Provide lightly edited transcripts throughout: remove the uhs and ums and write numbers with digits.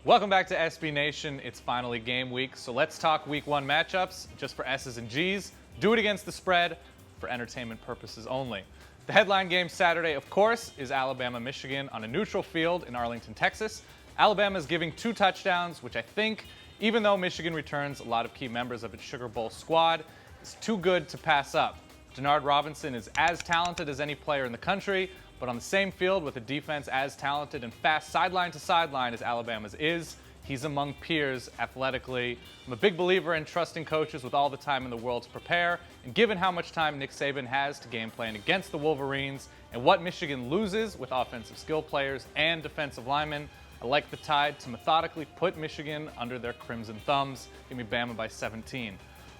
Welcome back to SB Nation. It's finally game week, so let's talk week 1 matchups just for S's and G's. Do it against the spread for entertainment purposes only. The headline game Saturday, of course, is Alabama-Michigan on a neutral field in Arlington, Texas. Alabama is giving 2 touchdowns, which I think, even though Michigan returns a lot of key members of its Sugar Bowl squad, is too good to pass up. Denard Robinson is as talented as any player in the country, but on the same field with a defense as talented and fast sideline to sideline as Alabama's is, he's among peers athletically. I'm a big believer in trusting coaches with all the time in the world to prepare, and given how much time Nick Saban has to game plan against the Wolverines and what Michigan loses with offensive skill players and defensive linemen, I like the Tide to methodically put Michigan under their crimson thumbs. Give me Bama by 17.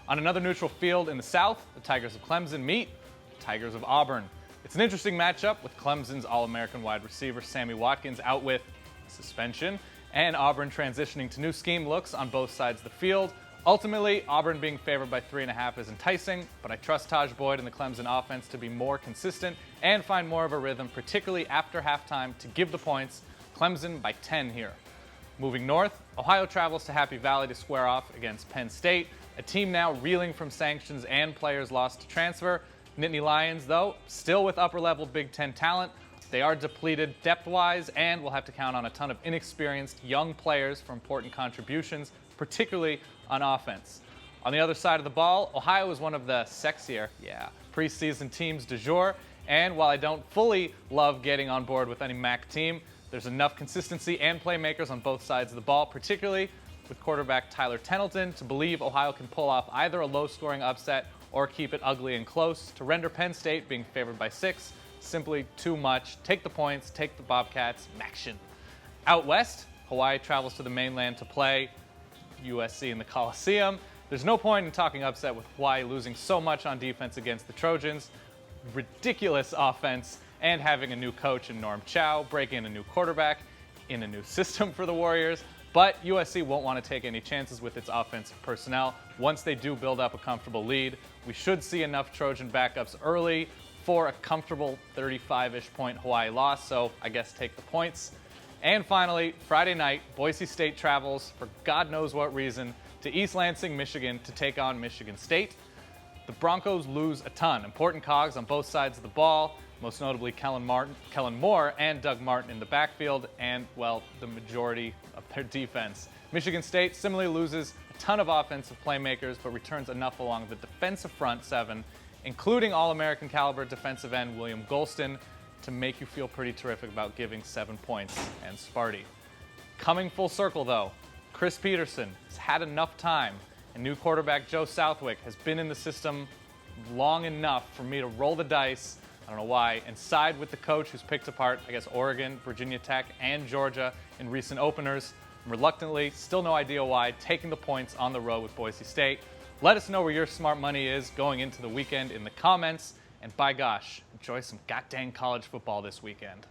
On another neutral field in the South, the Tigers of Clemson meet the Tigers of Auburn. It's an interesting matchup with Clemson's All-American wide receiver Sammy Watkins out with suspension and Auburn transitioning to new scheme looks on both sides of the field. Ultimately, Auburn being favored by 3.5 is enticing, but I trust Taj Boyd and the Clemson offense to be more consistent and find more of a rhythm, particularly after halftime, to give the points. Clemson by 10 here. Moving north, Ohio travels to Happy Valley to square off against Penn State, a team now reeling from sanctions and players lost to transfer. Nittany Lions, though, still with upper-level Big Ten talent. They are depleted depth-wise and will have to count on a ton of inexperienced young players for important contributions, particularly on offense. On the other side of the ball, Ohio is one of the sexier, preseason teams du jour, and while I don't fully love getting on board with any MAC team, there's enough consistency and playmakers on both sides of the ball, particularly with quarterback Tyler Templeton, to believe Ohio can pull off either a low-scoring upset or keep it ugly and close to render Penn State being favored by 6 simply too much. Take the points, take the Bobcats, action. Out west, Hawaii travels to the mainland to play USC in the Coliseum. There's no point in talking upset with Hawaii losing so much on defense against the Trojans. Ridiculous offense and having a new coach in Norm Chow, breaking in a new quarterback in a new system for the Warriors. But USC won't want to take any chances with its offensive personnel. Once they do build up a comfortable lead, we should see enough Trojan backups early for a comfortable 35-ish point Hawaii loss, so I guess take the points. And finally, Friday night, Boise State travels, for God knows what reason, to East Lansing, Michigan to take on Michigan State. The Broncos lose a ton. Important cogs on both sides of the ball, most notably Kellen Moore and Doug Martin in the backfield, and, well, the majority of their defense. Michigan State similarly loses a ton of offensive playmakers, but returns enough along the defensive front 7, including All-American caliber defensive end William Golston, to make you feel pretty terrific about giving 7 points and Sparty. Coming full circle, though, Chris Peterson has had enough time, and new quarterback Joe Southwick has been in the system long enough for me to roll the dice, I don't know why, and side with the coach who's picked apart, I guess, Oregon, Virginia Tech, and Georgia in recent openers. Reluctantly, still no idea why, taking the points on the road with Boise State. Let us know where your smart money is going into the weekend in the comments. And by gosh, enjoy some goddamn college football this weekend.